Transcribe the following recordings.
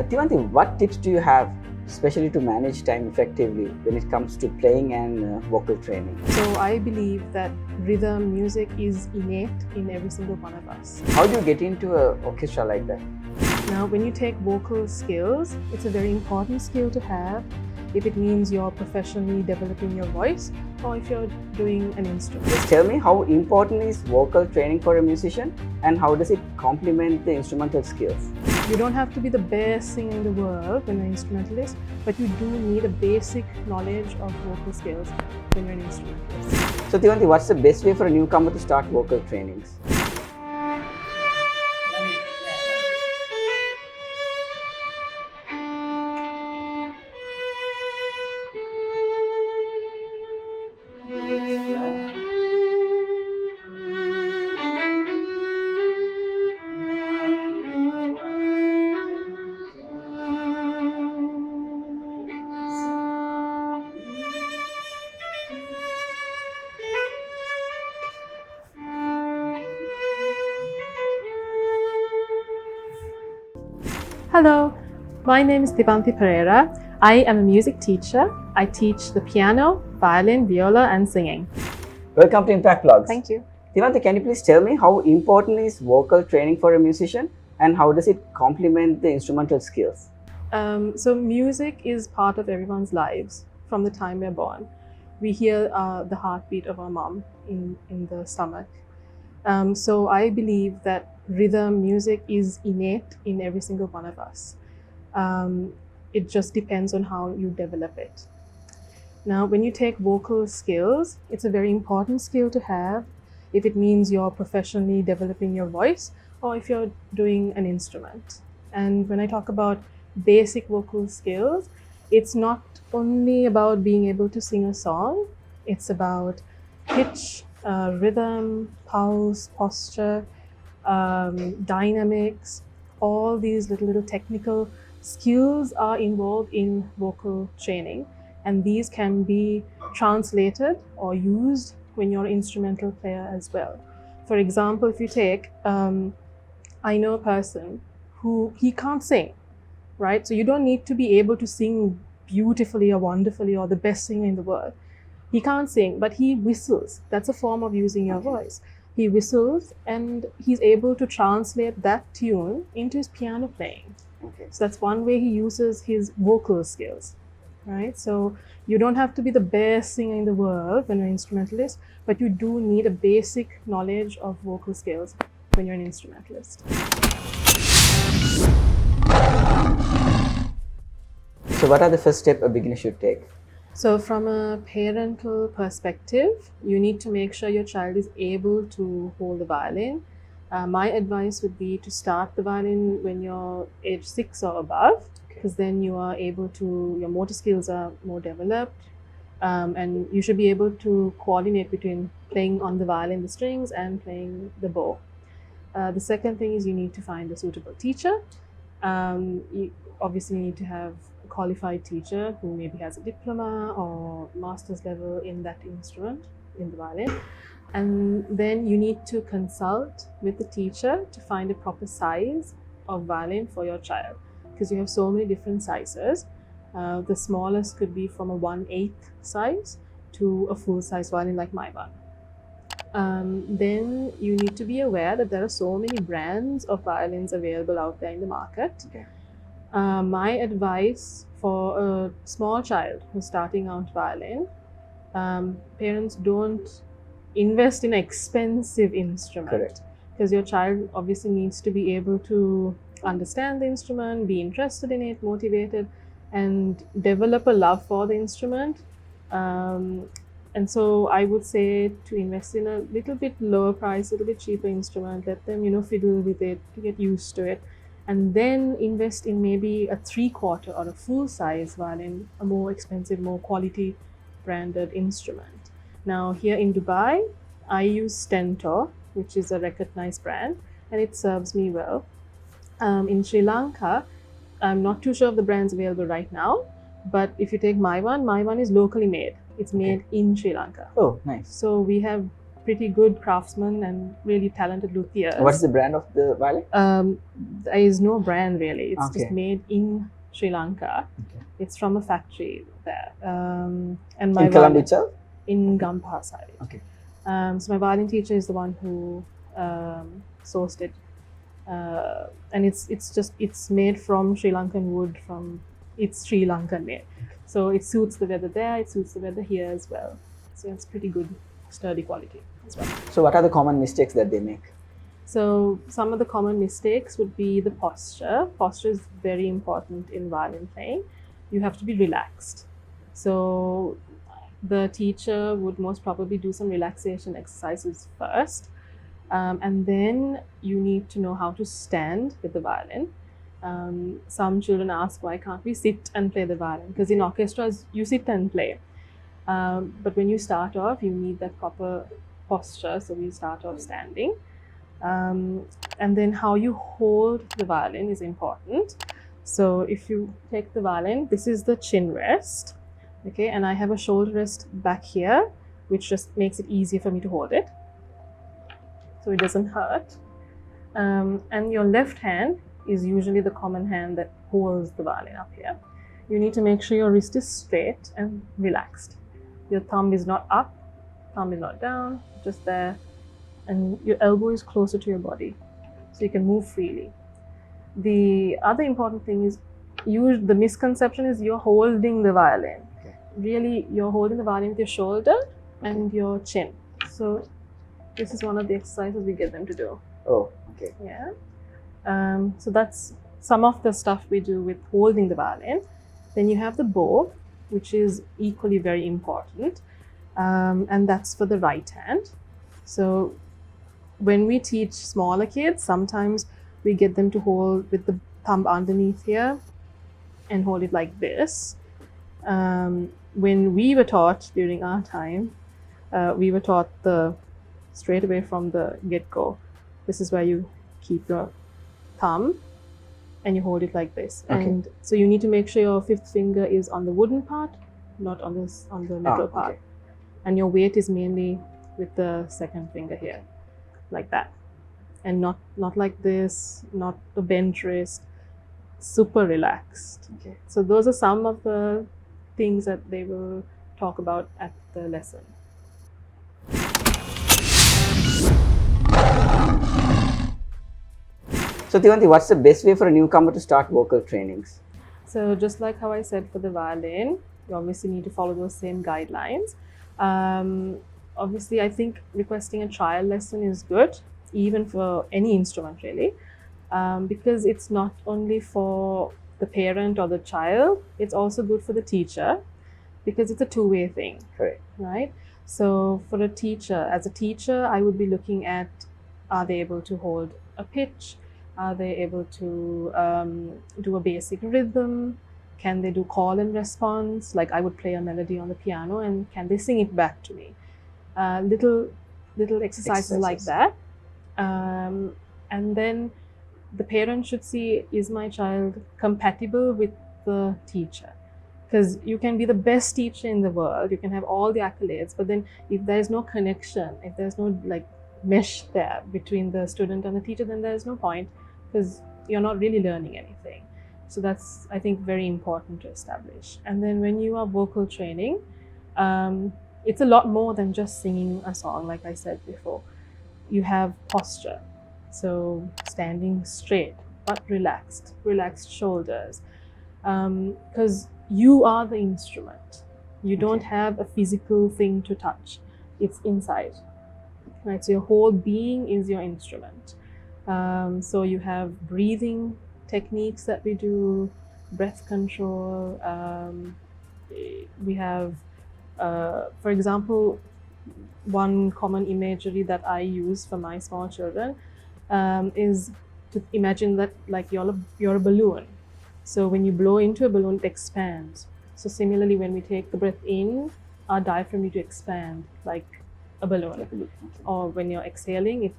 Thivanthi, what tips do you have, especially to manage time effectively when it comes to playing and vocal training? So I believe that rhythm music is innate in every single one of us. How do you get into an orchestra like that? Now, when you take vocal skills, it's a very important skill to have if it means you're professionally developing your voice or if you're doing an instrument. Just tell me, how important is vocal training for a musician and how does it complement the instrumental skills? You don't have to be the best singer in the world when you're an instrumentalist, but you do need a basic knowledge of vocal skills when you're an instrumentalist. So Thivanthi, what's the best way for a newcomer to start vocal trainings? Hello, my name is Ms.Thivanthi Pereira. I am a music teacher. I teach the piano, violin, viola and singing. Welcome to Impact Vlogs. Thank you. Thivanthi, can you please tell me how important is vocal training for a musician and how does it complement the instrumental skills? So music is part of everyone's lives from the time we're born. We hear the heartbeat of our mom in the stomach. So I believe that rhythm music is innate in every single one of us. It just depends on how you develop it. Now, when you take vocal skills, it's a very important skill to have if it means you're professionally developing your voice or if you're doing an instrument. And when I talk about basic vocal skills, it's not only about being able to sing a song, it's about pitch, rhythm, pulse, posture, dynamics. All these little technical skills are involved in vocal training, and these can be translated or used when you're an instrumental player as well. For example, if you take, I know a person who he can't sing, right? So you don't need to be able to sing beautifully or wonderfully or the best singer in the world. He can't sing, but he whistles. That's a form of using your voice. He whistles and he's able to translate that tune into his piano playing. Okay. So that's one way he uses his vocal skills, right? So you don't have to be the best singer in the world when you're an instrumentalist, but you do need a basic knowledge of vocal skills when you're an instrumentalist. So what are the first steps a beginner should take? So from a parental perspective, you need to make sure your child is able to hold the violin. My advice would be to start the violin when you're age 6 or above, because then you are able to, your motor skills are more developed, and you should be able to coordinate between playing on the violin, the strings, and playing the bow. The second thing is you need to find a suitable teacher. You obviously need to have a qualified teacher who maybe has a diploma or master's level in that instrument, in the violin. And then you need to consult with the teacher to find a proper size of violin for your child, because you have so many different sizes. The smallest could be from a 1/8 size to a full-size violin like my one. Then you need to be aware that there are so many brands of violins available out there in the market. Okay. My advice for a small child who's starting out violin, parents don't invest in an expensive instrument. Correct. Because your child obviously needs to be able to understand the instrument, be interested in it, motivated, and develop a love for the instrument. And so I would say to invest in a little bit lower price, a little bit cheaper instrument, let them, fiddle with it to get used to it, and then invest in maybe a 3/4 or a full-size violin, a more expensive, more quality branded instrument. Now here in Dubai, I use Stentor, which is a recognized brand, and it serves me well. In Sri Lanka, I'm not too sure of the brands available right now, but if you take my one is locally made. It's made in Sri Lanka. Oh, nice. So we have pretty good craftsmen and really talented luthiers. What's the brand of the violin? There is no brand really. It's Okay. just made in Sri Lanka. Okay. It's from a factory there. And my In Colombo violin, itself? in Gampha side. Okay. So my violin teacher is the one who sourced it, and it's made from Sri Lankan wood. It's Sri Lankan made, so it suits the weather there. It suits the weather here as well. So it's pretty good, sturdy quality as well. So what are the common mistakes that they make? So some of the common mistakes would be the posture. Posture is very important in violin playing. You have to be relaxed. So the teacher would most probably do some relaxation exercises first. And then you need to know how to stand with the violin. Some children ask, why can't we sit and play the violin? Because in orchestras, you sit and play. But when you start off, you need that proper posture. So we start off standing. And then how you hold the violin is important. So if you take the violin, this is the chin rest, okay, and I have a shoulder rest back here, which just makes it easier for me to hold it, so it doesn't hurt. And your left hand is usually the common hand that holds the violin up here. You need to make sure your wrist is straight and relaxed. Your thumb is not up, thumb is not down, just there. And your elbow is closer to your body, so you can move freely. The other important thing is, the misconception is you're holding the violin. Okay. Really, you're holding the violin with your shoulder and your chin. So this is one of the exercises we get them to do. Oh, okay. Yeah. So that's some of the stuff we do with holding the violin. Then you have the bow, which is equally very important, and that's for the right hand. So when we teach smaller kids, sometimes we get them to hold with the thumb underneath here and hold it like this. When we were taught during our time, we were taught straight away from the get-go. This is where you keep your thumb and you hold it like this. Okay. And so you need to make sure your fifth finger is on the wooden part, not on the metal part. Okay. And your weight is mainly with the second finger here, like that, and not like this, not the bent wrist, super relaxed. Okay. So those are some of the things that they will talk about at the lesson. So Thivanthi, what's the best way for a newcomer to start vocal trainings? So just like how I said for the violin, you obviously need to follow those same guidelines. Obviously, I think requesting a trial lesson is good, even for any instrument really, because it's not only for the parent or the child, it's also good for the teacher, because it's a two-way thing. Correct. Right? So for a teacher, as a teacher, I would be looking at, are they able to hold a pitch? Are they able to do a basic rhythm? Can they do call and response? Like I would play a melody on the piano and can they sing it back to me? Little exercises like that. And then the parent should see, is my child compatible with the teacher? Because you can be the best teacher in the world, you can have all the accolades, but then if there's no connection, if there's no like mesh there between the student and the teacher, then there's no point, because you're not really learning anything. So that's, I think, very important to establish. And then when you are vocal training, it's a lot more than just singing a song, like I said before. You have posture, so standing straight but relaxed shoulders, because you are the instrument. You don't have a physical thing to touch. It's inside, right? So your whole being is your instrument. So you have breathing techniques that we do, breath control. We have, for example, one common imagery that I use for my small children is to imagine that like you're a balloon. So when you blow into a balloon, it expands. So similarly, when we take the breath in, our diaphragm need to expand like a balloon. Or when you're exhaling, it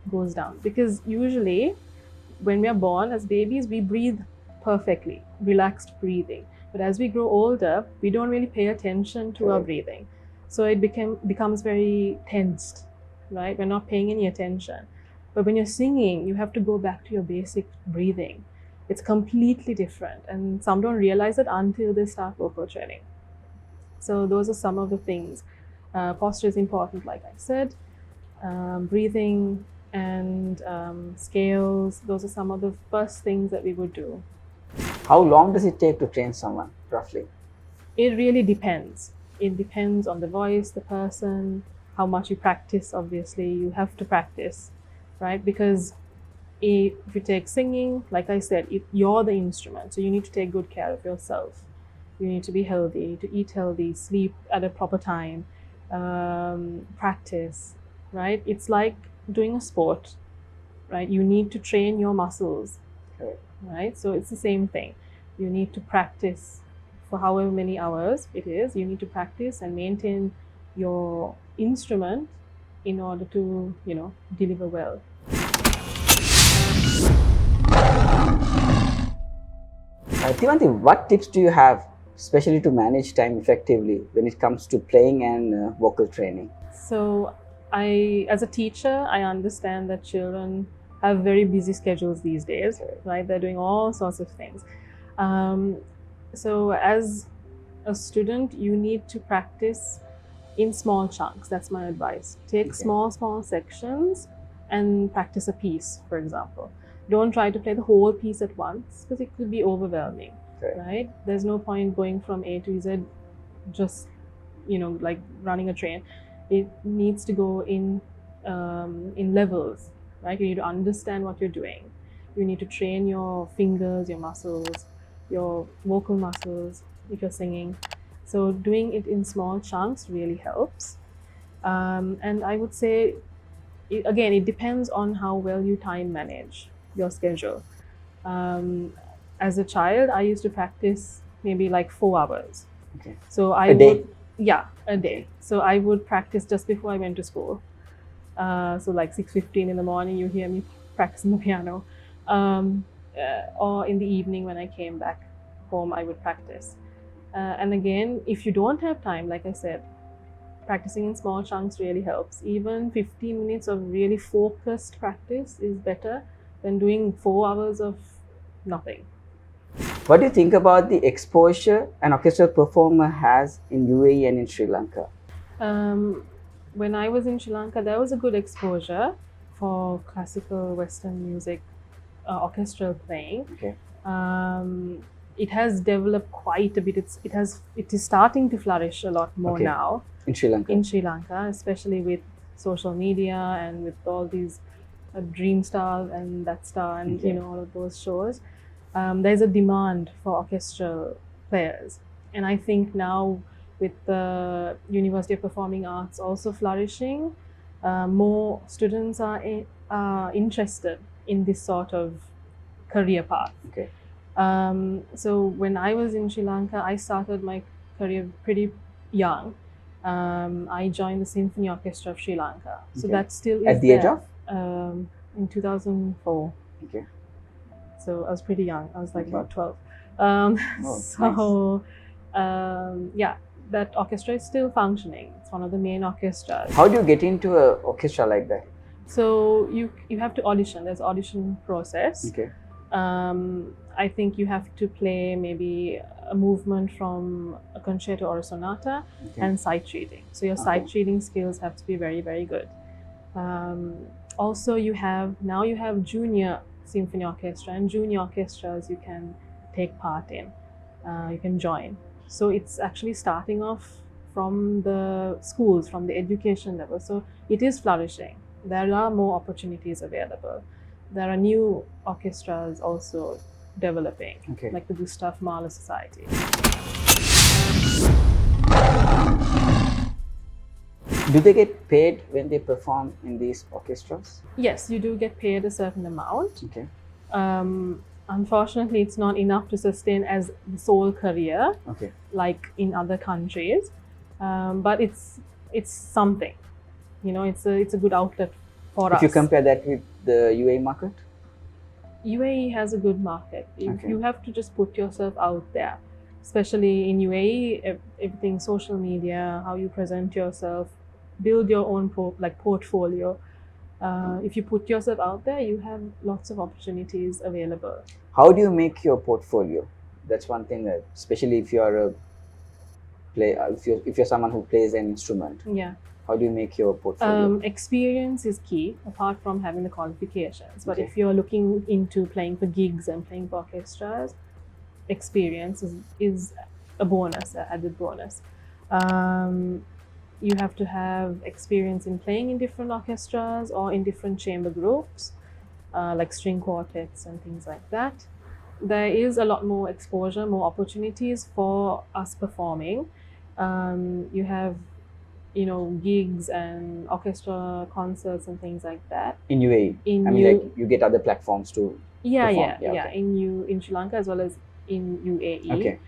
goes down. Because usually, when we are born as babies, we breathe perfectly, relaxed breathing. But as we grow older, we don't really pay attention to our breathing. So it becomes very tensed. right? We're not paying any attention. But when you're singing, you have to go back to your basic breathing. It's completely different, and some don't realize it until they start vocal training. So those are some of the things. Posture is important, like I said. Breathing and scales, those are some of the first things that we would do. How long does it take to train someone, roughly? It really depends. It depends on the voice, the person, how much you practice. Obviously, you have to practice, right? Because if you take singing, like I said, you're the instrument, so you need to take good care of yourself. You need to be healthy, to eat healthy, sleep at a proper time, practice, right? It's like doing a sport, right? You need to train your muscles, Correct. right? So it's the same thing. You need to practice for however many hours it is. You need to practice and maintain your instrument in order to, deliver well. Thivanthi, what tips do you have, especially to manage time effectively when it comes to playing and vocal training? So as a teacher, I understand that children have very busy schedules these days, right? They're doing all sorts of things. So as a student, you need to practice in small chunks. That's my advice. Take small sections and practice a piece, for example. Don't try to play the whole piece at once because it could be overwhelming, right? There's no point going from A to Z just, like running a train. It needs to go in levels, right? You need to understand what you're doing. You need to train your fingers, your muscles, your vocal muscles if you're singing. So doing it in small chunks really helps. And I would say, again, it depends on how well you time manage your schedule. As a child, I used to practice maybe like 4 hours. Okay. So a day? Yeah, a day. So I would practice just before I went to school. So like 6:15 in the morning, you hear me practicing the piano. Or in the evening when I came back home, I would practice. And again, if you don't have time, like I said, practicing in small chunks really helps. Even 15 minutes of really focused practice is better than doing 4 hours of nothing. What do you think about the exposure an orchestral performer has in UAE and in Sri Lanka? When I was in Sri Lanka, there was a good exposure for classical Western music, orchestral playing. Okay. It has developed quite a bit. It is starting to flourish a lot more now in Sri Lanka. In Sri Lanka, especially with social media and with all these Dream Star and That Star and all of those shows. There's a demand for orchestral players, and I think now with the University of Performing Arts also flourishing, more students are interested in this sort of career path. Okay. So when I was in Sri Lanka, I started my career pretty young. I joined the Symphony Orchestra of Sri Lanka. So that still is at the age of? In 2004. Okay. So I was pretty young. I was like about 12. Yeah, that orchestra is still functioning. It's one of the main orchestras. How do you get into an orchestra like that? So you have to audition. There's audition process. Okay. I think you have to play maybe a movement from a concerto or a sonata and sight reading. So your sight reading skills have to be very, very good. Also, you have junior symphony orchestra and junior orchestras you can take part in. You can join. So it's actually starting off from the schools, from the education level. So it is flourishing. There are more opportunities available. There are new orchestras also developing, like the Gustav Mahler Society. Do they get paid when they perform in these orchestras? Yes, you do get paid a certain amount. Okay. Unfortunately, it's not enough to sustain as the sole career, like in other countries. But it's something, it's a good outlet for us. If you compare that with the UAE market? UAE has a good market. You have to just put yourself out there, especially in UAE. Everything, social media, how you present yourself, build your own portfolio. If you put yourself out there, you have lots of opportunities available. How do you make your portfolio? That's one thing that, especially if you're a if you're someone who plays an instrument, Yeah. how do you make your portfolio? Experience is key, apart from having the qualifications. But Okay. if you're looking into playing for gigs and playing for orchestras, experience is a bonus, an added bonus. You have to have experience in playing in different orchestras or in different chamber groups, like string quartets and things like that. There is a lot more exposure, more opportunities for us performing. You have, gigs and orchestra concerts and things like that. In UAE, like you get other platforms to perform. Okay. In Sri Lanka as well as in UAE. Okay.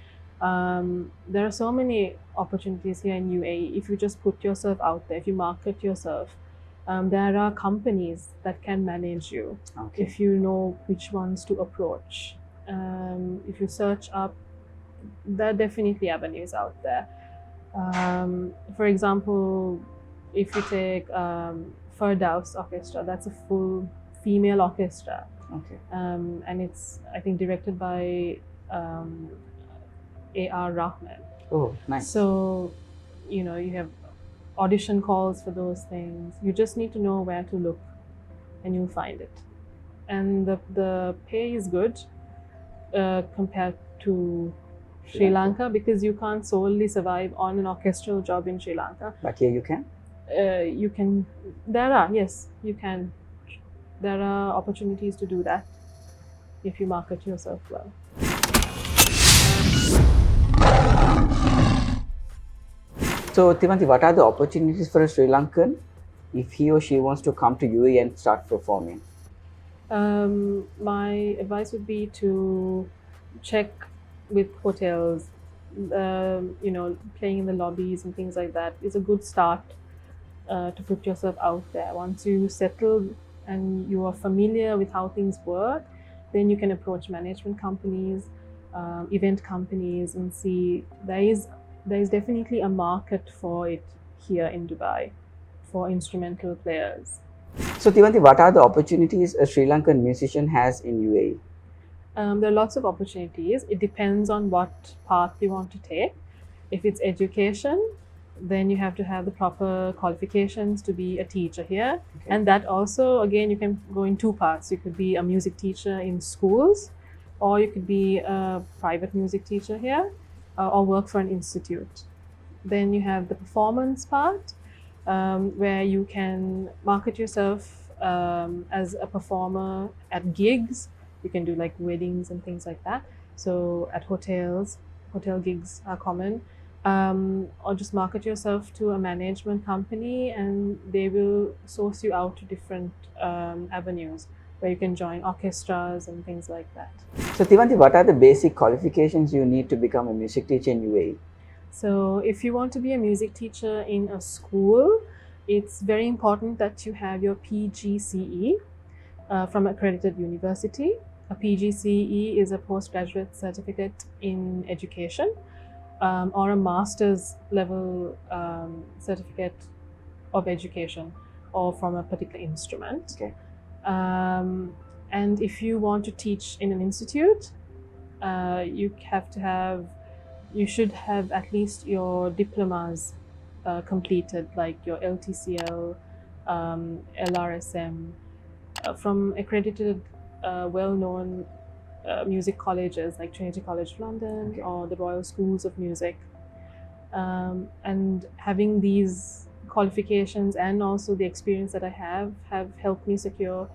There are so many opportunities here in UAE. If you just put yourself out there, if you market yourself, there are companies that can manage you. Okay. If you know which ones to approach. If you search up, there are definitely avenues out there. For example, if you take Firdaus Orchestra, that's a full female orchestra. Okay. And it's, I think, directed by A.R. Rahman. Oh, nice. So, you have audition calls for those things. You just need to know where to look and you'll find it. And the pay is good compared to Sri Lanka, because you can't solely survive on an orchestral job in Sri Lanka. But here you can? You can. Yes, you can. There are opportunities to do that if you market yourself well. So, Thivanthi, what are the opportunities for a Sri Lankan if he or she wants to come to UAE and start performing? My advice would be to check with hotels. Playing in the lobbies and things like that is a good start to put yourself out there. Once you settle and you are familiar with how things work, then you can approach management companies, event companies, and see there is definitely a market for it here in Dubai for instrumental players. So, Thivanthi, what are the opportunities a Sri Lankan musician has in UAE? There are lots of opportunities. It depends on what path you want to take. If it's education, then you have to have the proper qualifications to be a teacher here. Okay. And that also, again, you can go in two paths. You could be a music teacher in schools, or you could be a private music teacher here, or work for an institute. Then you have the performance part, where you can market yourself as a performer at gigs. You can do like weddings and things like that. So at hotels, hotel gigs are common. Or just market yourself to a management company and they will source you out to different avenues where you can join orchestras and things like that. So, Thivanthi, what are the basic qualifications you need to become a music teacher in UAE? So if you want to be a music teacher in a school, it's very important that you have your PGCE from accredited university. A PGCE is a postgraduate certificate in education, or a master's level certificate of education, or from a particular instrument. Okay. And if you want to teach in an institute, you should have at least your diplomas completed, like your LTCL, LRSM, from accredited well-known music colleges like Trinity College London. Okay. Or the Royal Schools of Music. And having these qualifications and also the experience that I have helped me secure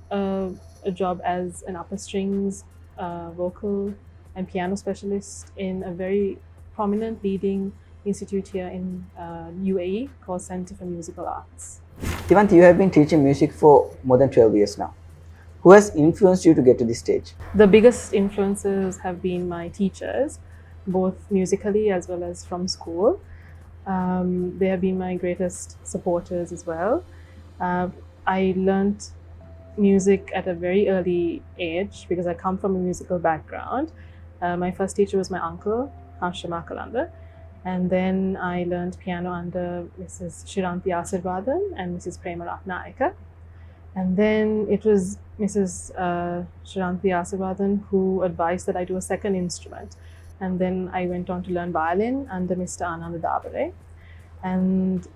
a job as an upper strings vocal and piano specialist in a very prominent leading institute here in UAE called Center for Musical Arts. Thivanthi, you have been teaching music for more than 12 years now. Who has influenced you to get to this stage? The biggest influences have been my teachers, both musically as well as from school. They have been my greatest supporters as well. I learnt music at a very early age because I come from a musical background. My first teacher was my uncle, Hashim Akalanda. And then I learned piano under Mrs. Thivanthi and Mrs. Prema Ratnayaka. And then it was Mrs. Thivanthi who advised that I do a second instrument. And then I went on to learn violin under Mr. Ananda Dabare. And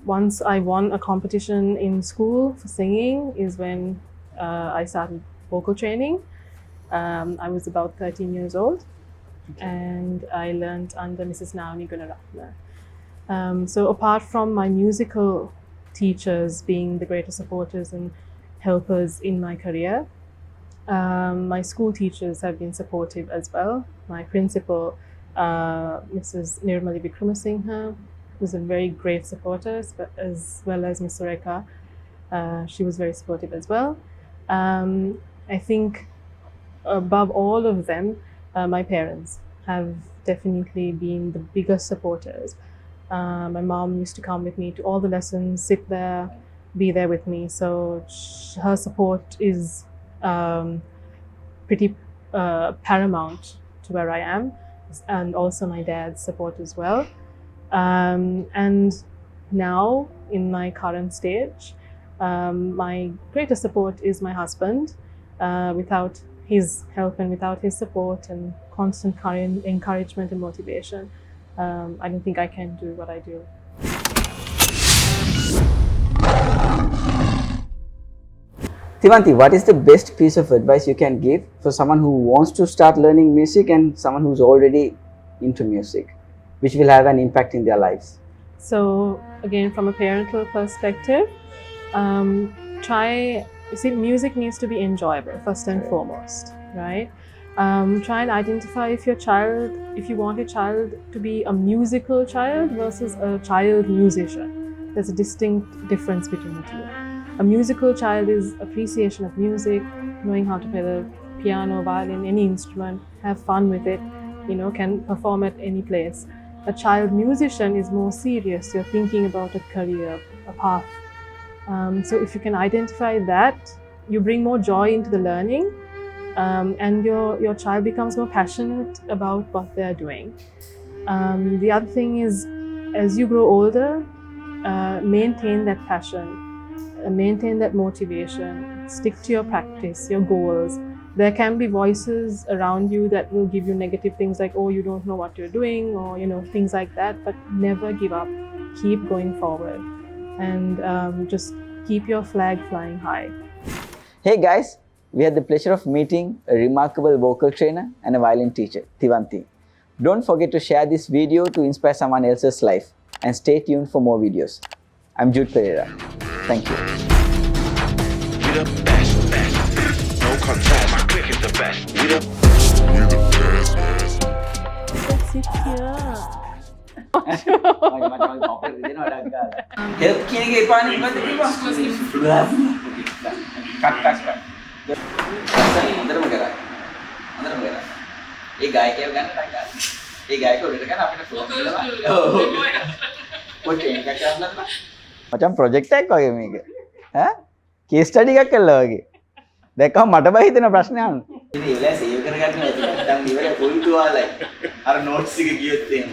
once I won a competition in school for singing is when I started vocal training. I was about 13 years old. And I learned under Mrs. Naomi Gunaratna. So apart from my musical teachers being the greatest supporters and helpers in my career, my school teachers have been supportive as well. My principal, Mrs. Nirmali Vikramasinghe, was a very great supporter, as well as Ms. Sureka. She was very supportive as well. I think above all of them, my parents have definitely been the biggest supporters. My mom used to come with me to all the lessons, sit there, be there with me. So her support is pretty paramount to where I am, and also my dad's support as well. And now in my current stage, my greatest support is my husband. Without his help and without his support and constant encouragement and motivation, I don't think I can do what I do. Thivanthi, what is the best piece of advice you can give for someone who wants to start learning music and someone who's already into music, which will have an impact in their lives? So again, from a parental perspective, music needs to be enjoyable first and foremost, right? Try and identify if you want your child to be a musical child versus a child musician. There's a distinct difference between the two. A musical child is appreciation of music, knowing how to play the piano, violin, any instrument, have fun with it, can perform at any place. A child musician is more serious. You're thinking about a career, a path. So if you can identify that, you bring more joy into the learning, and your child becomes more passionate about what they're doing. The other thing is, as you grow older, maintain that passion, maintain that motivation, stick to your practice, your goals. There can be voices around you that will give you negative things like, oh, you don't know what you're doing, or things like that, but never give up. Keep going forward, and just keep your flag flying high. Hey guys, we had the pleasure of meeting a remarkable vocal trainer and a violin teacher, Thivanthi. Don't forget to share this video to inspire someone else's life, and stay tuned for more videos. I'm Jude Pereira. Thank you. We the best. No control, my click is the best. We the best. Let's sit here. Help කියන එක එපා නේ ඉවද කිව්වා. Cut. හොඳටම කරා. ඒ ගායකයව ගන්න ටක් ගන්න. ඒ ගායකව උඩට ගන්න අපිට ෆෝන් කරලා. ඔව්. කොච්චර එකක් ගන්නද? මචං ප්‍රොජෙක්ට් එකක් වගේ මේක. ඈ? කේස් ස්ටඩි එකක් කළා වගේ. දැක්කම මට බය හිතෙන ප්‍රශ්න අහන්න. ඉතින් ඒ වෙලාවේ සේව් කරගන්න ඕනේ. දැන් ඉවරයි පොයින්ට් වාලයි. අර නෝට්ස් එක ගියොත් එහෙම.